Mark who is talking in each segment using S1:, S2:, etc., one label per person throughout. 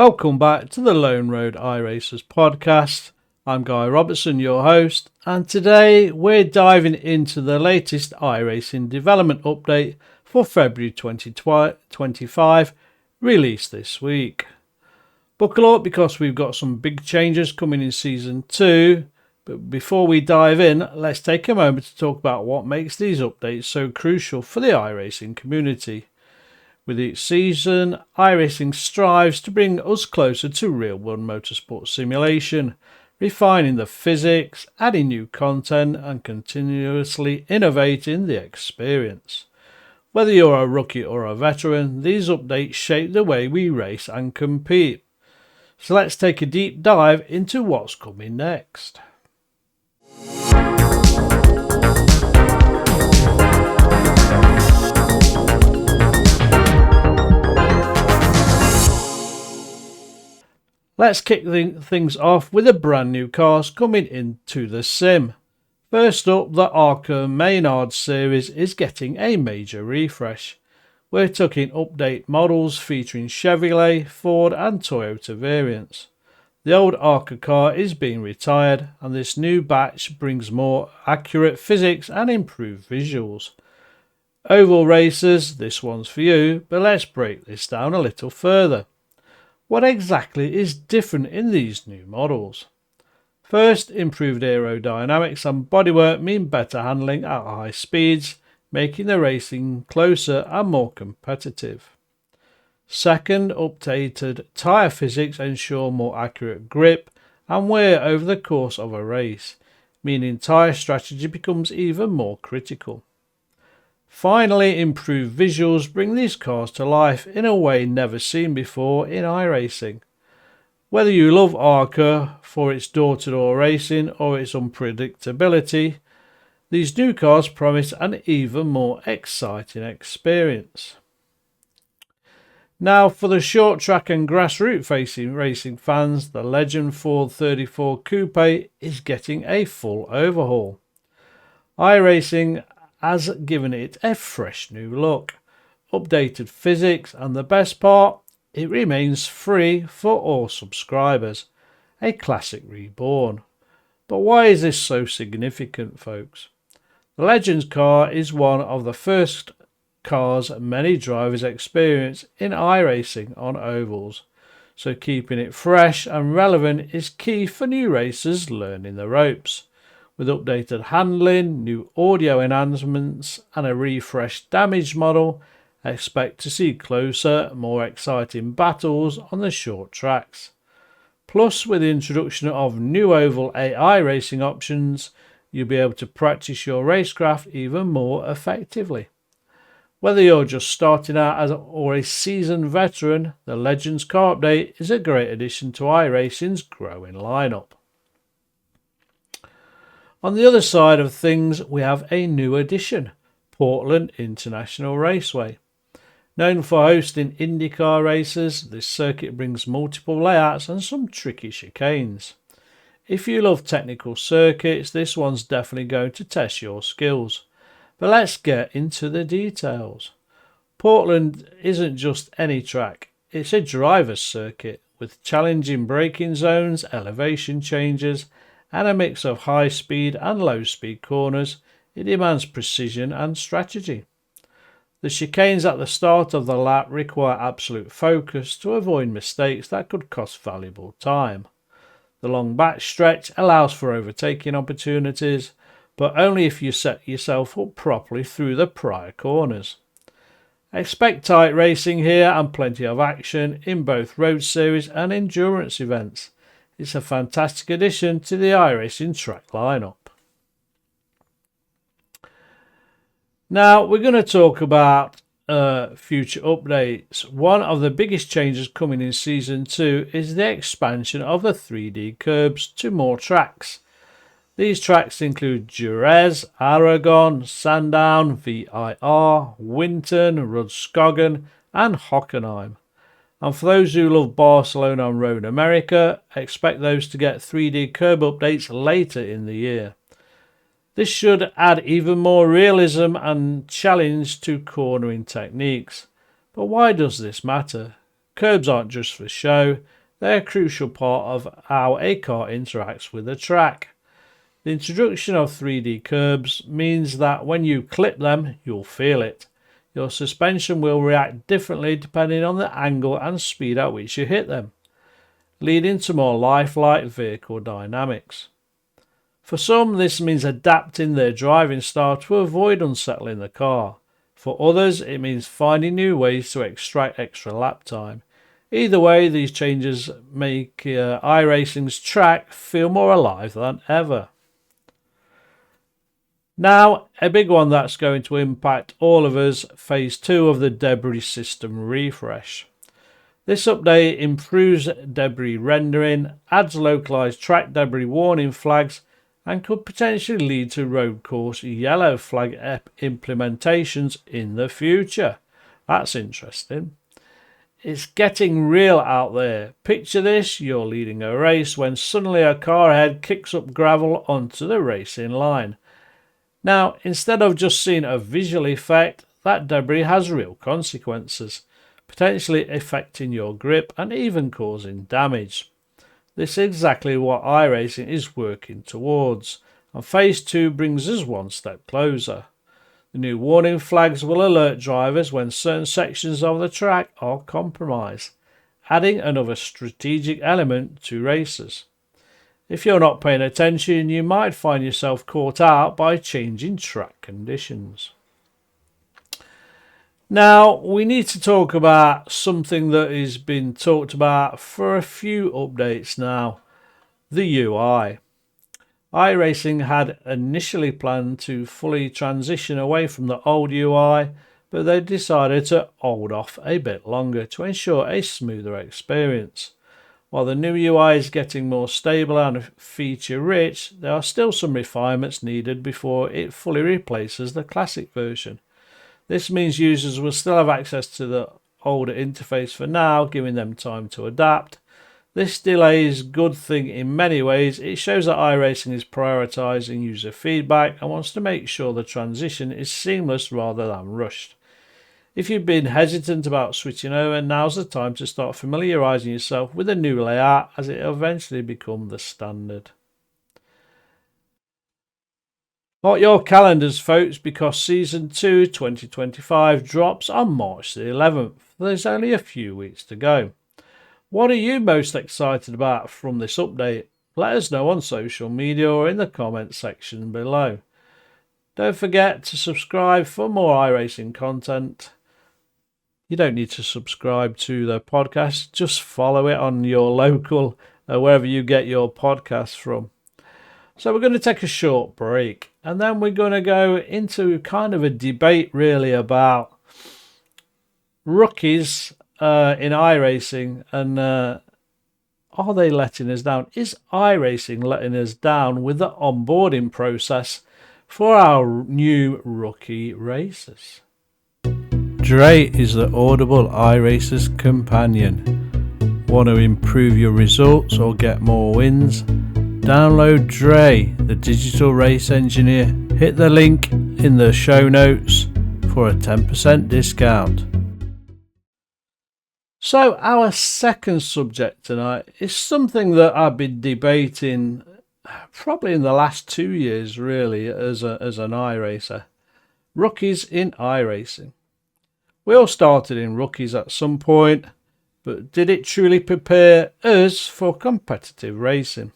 S1: Welcome back to the Lone Road iRacers podcast. I'm Guy Robertson, your host, and today we're diving into the latest iRacing development update for February 2025, released this week. Buckle up because we've got some big changes coming in Season 2, but before we dive in, let's take a moment to talk about what makes these updates so crucial for the iRacing community. With each season, iRacing strives to bring us closer to real-world motorsport simulation, refining the physics, adding new content, and continuously innovating the experience. Whether you're a rookie or a veteran, these updates shape the way we race and compete. So let's take a deep dive into what's coming next. Let's kick things off with the brand new cars coming into the sim. First up, the ARCA Maynard series is getting a major refresh. We're talking update models featuring Chevrolet, Ford and Toyota variants. The old ARCA car is being retired and this new batch brings more accurate physics and improved visuals. Oval racers, this one's for you, but let's break this down a little further. What exactly is different in these new models? First, improved aerodynamics and bodywork mean better handling at high speeds, making the racing closer and more competitive. Second, updated tyre physics ensure more accurate grip and wear over the course of a race, meaning tyre strategy becomes even more critical. Finally, improved visuals bring these cars to life in a way never seen before in iRacing. Whether you love ARCA for its door-to-door racing or its unpredictability, these new cars promise an even more exciting experience. Now for the short track and grassroots racing fans, the Legend Ford 34 Coupe is getting a full overhaul. iRacing has given it a fresh new look, updated physics, and the best part, it remains free for all subscribers. A classic reborn. But why is this so significant, folks? The Legends car is one of the first cars many drivers experience in iRacing on ovals, so keeping it fresh and relevant is key for new racers learning the ropes. With updated handling, new audio enhancements and a refreshed damage model, expect to see closer, more exciting battles on the short tracks. Plus, with the introduction of new oval AI racing options, you'll be able to practice your racecraft even more effectively. Whether you're just starting out or a seasoned veteran, the Legends car update is a great addition to iRacing's growing lineup. On the other side of things, we have a new addition, Portland International Raceway. Known for hosting IndyCar races, this circuit brings multiple layouts and some tricky chicanes. If you love technical circuits, this one's definitely going to test your skills. But let's get into the details. Portland isn't just any track, it's a driver's circuit with challenging braking zones, elevation changes, and a mix of high speed and low speed corners. It demands precision and strategy. The chicanes at the start of the lap require absolute focus to avoid mistakes that could cost valuable time. The long back stretch allows for overtaking opportunities, but only if you set yourself up properly through the prior corners. Expect tight racing here and plenty of action in both road series and endurance events. It's a fantastic addition to the iRacing track lineup. Now we're going to talk about future updates. One of the biggest changes coming in Season 2 is the expansion of the 3D curbs to more tracks. These tracks include Jerez, Aragon, Sandown, VIR, Winton, Rudskogen and Hockenheim. And for those who love Barcelona and Road America, expect those to get 3D curb updates later in the year. This should add even more realism and challenge to cornering techniques. But why does this matter? curbs aren't just for show, they're a crucial part of how a car interacts with the track. The introduction of 3D curbs means that when you clip them, you'll feel it. Your suspension will react differently depending on the angle and speed at which you hit them, leading to more lifelike vehicle dynamics. For some, this means adapting their driving style to avoid unsettling the car. For others, it means finding new ways to extract extra lap time. Either way, these changes make iRacing's track feel more alive than ever. Now, a big one that's going to impact all of us, Phase 2 of the debris system refresh. This update improves debris rendering, adds localized track debris warning flags, and could potentially lead to road course yellow flag implementations in the future. That's interesting. It's getting real out there. Picture this, you're leading a race when suddenly a car ahead kicks up gravel onto the racing line. Now, instead of just seeing a visual effect, that debris has real consequences, potentially affecting your grip and even causing damage. This is exactly what iRacing is working towards, and Phase 2 brings us one step closer. The new warning flags will alert drivers when certain sections of the track are compromised, adding another strategic element to races. If you're not paying attention, you might find yourself caught out by changing track conditions. Now, we need to talk about something that has been talked about for a few updates now, the UI. iRacing had initially planned to fully transition away from the old UI, but they decided to hold off a bit longer to ensure a smoother experience. While the new UI is getting more stable and feature-rich, there are still some refinements needed before it fully replaces the classic version. This means users will still have access to the older interface for now, giving them time to adapt. This delay is a good thing in many ways. It shows that iRacing is prioritising user feedback and wants to make sure the transition is seamless rather than rushed. If you've been hesitant about switching over, now's the time to start familiarising yourself with the new layout as it will eventually become the standard. Mark your calendars, folks, because Season 2 2025 drops on March the 11th. There's only a few weeks to go. What are you most excited about from this update? Let us know on social media or in the comments section below. Don't forget to subscribe for more iRacing content. You don't need to subscribe to the podcast, just follow it on your local, wherever you get your podcasts from. So we're going to take a short break and then we're going to go into kind of a debate really about rookies in iRacing and are they letting us down? Is iRacing letting us down with the onboarding process for our new rookie racers? Dre is the audible iRacers companion. Want to improve your results or get more wins? Download Dre, the digital race engineer. Hit the link in the show notes for a 10% discount. So our second subject tonight is something that I've been debating probably in the last 2 years really as an iRacer. Rookies in iRacing. We all started in rookies at some point, but did it truly prepare us for competitive racing?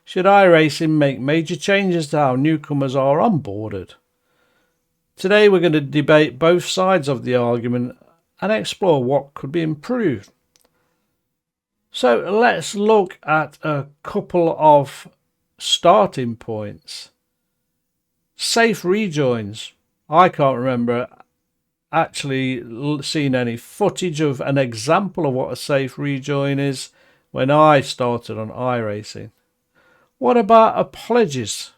S1: Should iRacing make major changes to how newcomers are onboarded? Today we're going to debate both sides of the argument and explore what could be improved. So let's look at a couple of starting points. Safe rejoins. I can't remember actually seeing any footage of an example of what a safe rejoin is when I started on iRacing. What about apologies?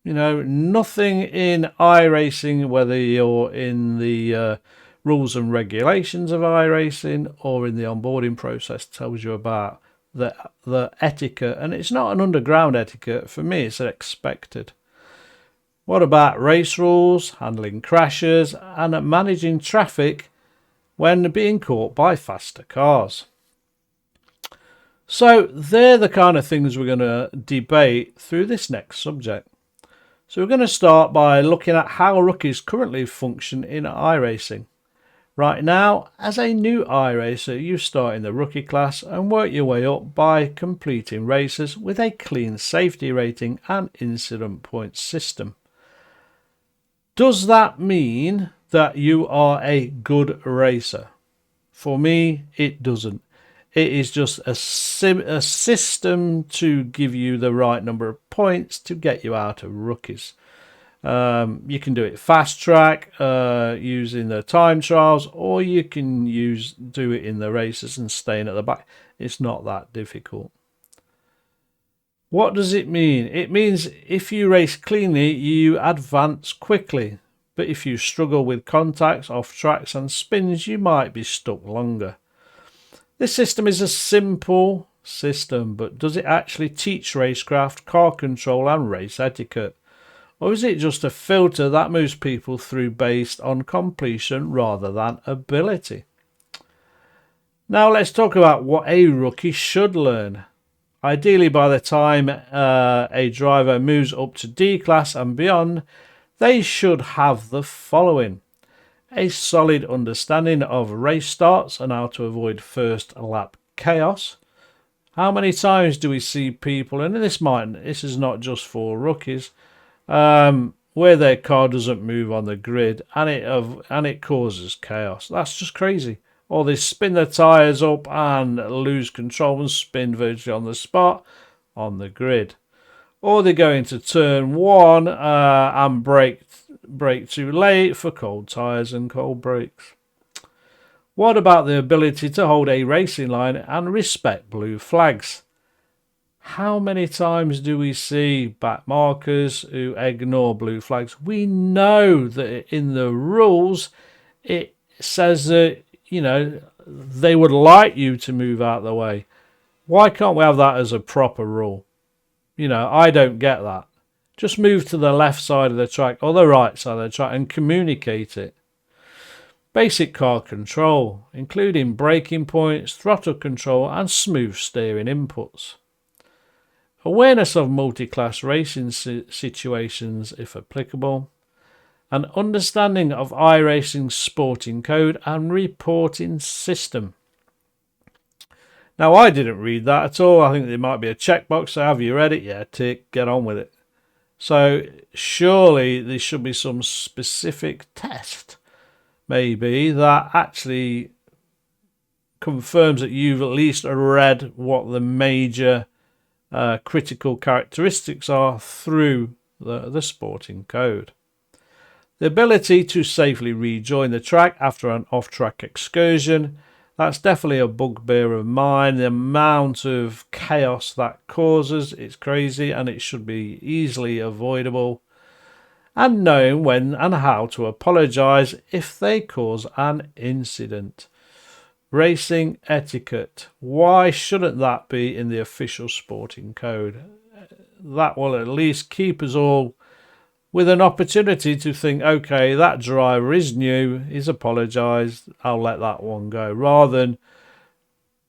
S1: You know, nothing in iRacing, whether you're in the rules and regulations of iRacing or in the onboarding process, tells you about the etiquette, and it's not an underground etiquette. For me, it's expected. What about race rules, handling crashes and managing traffic when being caught by faster cars. So they're the kind of things we're going to debate through this next subject. So we're going to start by looking at how rookies currently function in iRacing. Right now, as a new iRacer, you start in the rookie class and work your way up by completing races with a clean safety rating and incident points system. Does that mean that you are a good racer? For me, it doesn't. It is just a system to give you the right number of points to get you out of rookies. You can do it fast track using the time trials, or you can do it in the races and staying at the back. It's not that difficult. What does it mean? It means if you race cleanly, you advance quickly. But if you struggle with contacts, off tracks and spins, you might be stuck longer. This system is a simple system, but does it actually teach racecraft, car control and race etiquette? Or is it just a filter that moves people through based on completion rather than ability? Now let's talk about what a rookie should learn. Ideally, by the time a driver moves up to D class and beyond, they should have the following: a solid understanding of race starts and how to avoid first lap chaos. How many times do we see people, and this is not just for rookies, where their car doesn't move on the grid and it causes chaos? That's just crazy. Or they spin their tyres up and lose control and spin virtually on the spot on the grid. Or they go into turn one and brake too late for cold tyres and cold brakes. What about the ability to hold a racing line and respect blue flags? How many times do we see back markers who ignore blue flags? We know that in the rules it says that, they would like you to move out of the way. Why can't we have that as a proper rule? I don't get that. Just move to the left side of the track or the right side of the track and communicate it. Basic car control, including braking points, throttle control and smooth steering inputs. Awareness of multi-class racing situations if applicable. An understanding of iRacing's sporting code and reporting system. Now, I didn't read that at all. I think there might be a checkbox. So have you read it? Yeah, tick, get on with it. So surely there should be some specific test, maybe, that actually confirms that you've at least read what the major critical characteristics are through the sporting code. The ability to safely rejoin the track after an off-track excursion. That's definitely a bugbear of mine. The amount of chaos that causes, it's crazy and it should be easily avoidable. And knowing when and how to apologise if they cause an incident. Racing etiquette. Why shouldn't that be in the official sporting code? That will at least keep us all with an opportunity to think, okay, that driver is new, he's apologised, I'll let that one go, rather than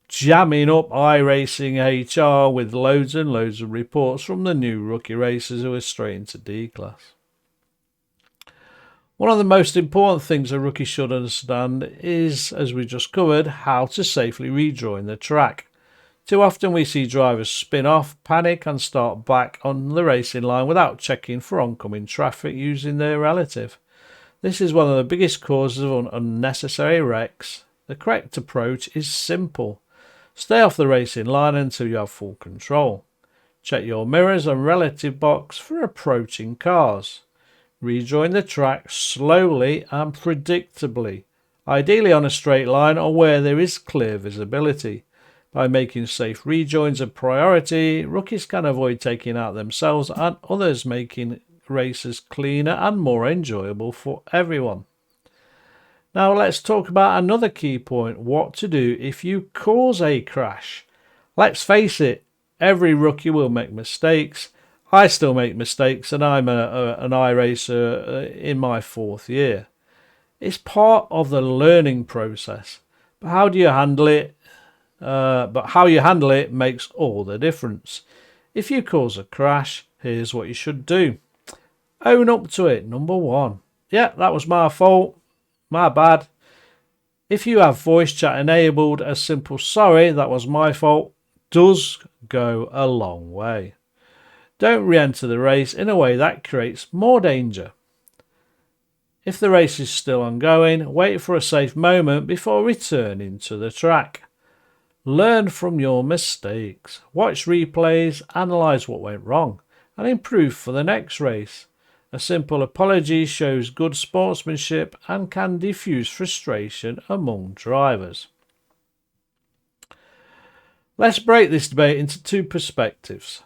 S1: jamming up iRacing HR with loads and loads of reports from the new rookie racers who are straight into D class. One of the most important things a rookie should understand is, as we just covered, how to safely rejoin the track. Too often we see drivers spin off, panic and start back on the racing line without checking for oncoming traffic using their relative. This is one of the biggest causes of unnecessary wrecks. The correct approach is simple. Stay off the racing line until you have full control. Check your mirrors and relative box for approaching cars. Rejoin the track slowly and predictably, ideally on a straight line or where there is clear visibility. By making safe rejoins a priority, rookies can avoid taking out themselves and others, making races cleaner and more enjoyable for everyone. Now let's talk about another key point: what to do if you cause a crash. Let's face it, every rookie will make mistakes. I still make mistakes and I'm an iRacer in my 4th year. It's part of the learning process, but how you handle it makes all the difference. If you cause a crash, here's what you should do. Own up to it. Number 1. Yeah, that was my fault. My bad. If you have voice chat enabled, a simple sorry, that was my fault, does go a long way. Don't re-enter the race in a way that creates more danger. If the race is still ongoing, wait for a safe moment before returning to the track. Learn from your mistakes. Watch replays, analyse what went wrong, and improve for the next race. A simple apology shows good sportsmanship and can diffuse frustration among drivers. Let's break this debate into 2 perspectives.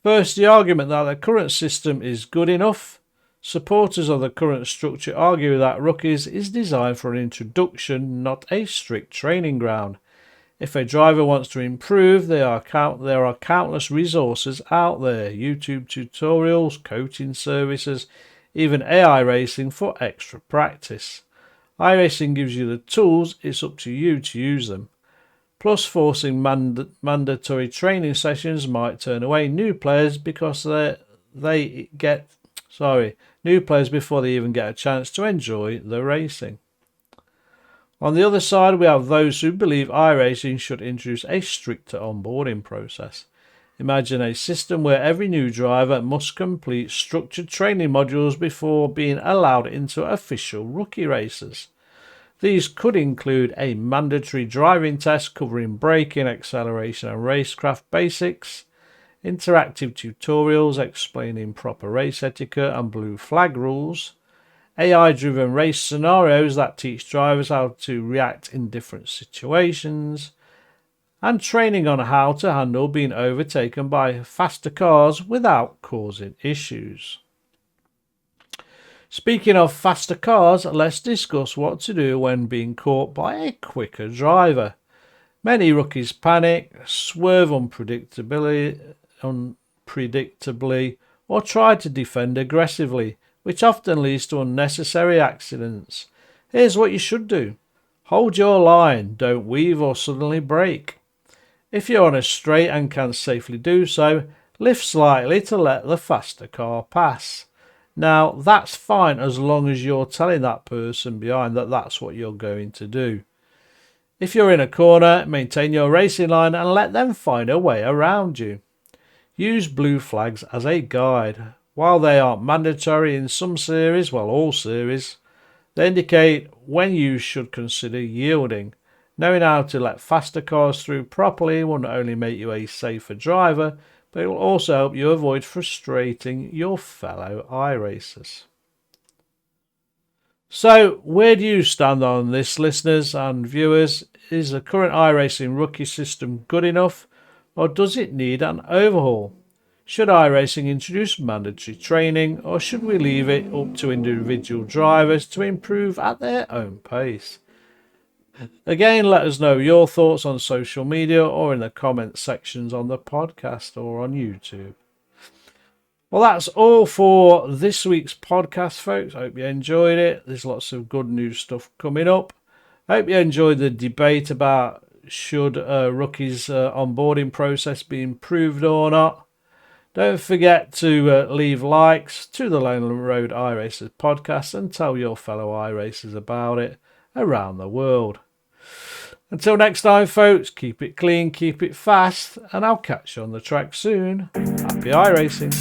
S1: First, the argument that the current system is good enough. Supporters of the current structure argue that rookies is designed for an introduction, not a strict training ground. If a driver wants to improve, there are countless resources out there, YouTube tutorials, coaching services, even AI racing for extra practice. iRacing gives you the tools, it's up to you to use them. Plus, forcing mandatory training sessions might turn away new players because new players before they even get a chance to enjoy the racing. On the other side, we have those who believe iRacing should introduce a stricter onboarding process. Imagine a system where every new driver must complete structured training modules before being allowed into official rookie races. These could include a mandatory driving test covering braking, acceleration and racecraft basics, interactive tutorials explaining proper race etiquette and blue flag rules, AI-driven race scenarios that teach drivers how to react in different situations, and training on how to handle being overtaken by faster cars without causing issues. Speaking of faster cars, let's discuss what to do when being caught by a quicker driver. Many rookies panic, swerve unpredictably, or try to defend aggressively, which often leads to unnecessary accidents. Here's what you should do. Hold your line, don't weave or suddenly brake. If you're on a straight and can safely do so, lift slightly to let the faster car pass. Now, that's fine as long as you're telling that person behind that that's what you're going to do. If you're in a corner, maintain your racing line and let them find a way around you. Use blue flags as a guide. While they aren't mandatory in some series, all series, they indicate when you should consider yielding. Knowing how to let faster cars through properly will not only make you a safer driver, but it will also help you avoid frustrating your fellow iRacers. So, where do you stand on this, listeners and viewers? Is the current iRacing rookie system good enough, or does it need an overhaul? Should iRacing introduce mandatory training, or should we leave it up to individual drivers to improve at their own pace? Again, let us know your thoughts on social media or in the comment sections on the podcast or on YouTube. Well, that's all for this week's podcast, folks. I hope you enjoyed it. There's lots of good new stuff coming up. I hope you enjoyed the debate about should rookies' onboarding process be improved or not. Don't forget to leave likes to the Lonely Road iRacers podcast and tell your fellow iRacers about it around the world. Until next time, folks, keep it clean, keep it fast, and I'll catch you on the track soon. Happy iRacing!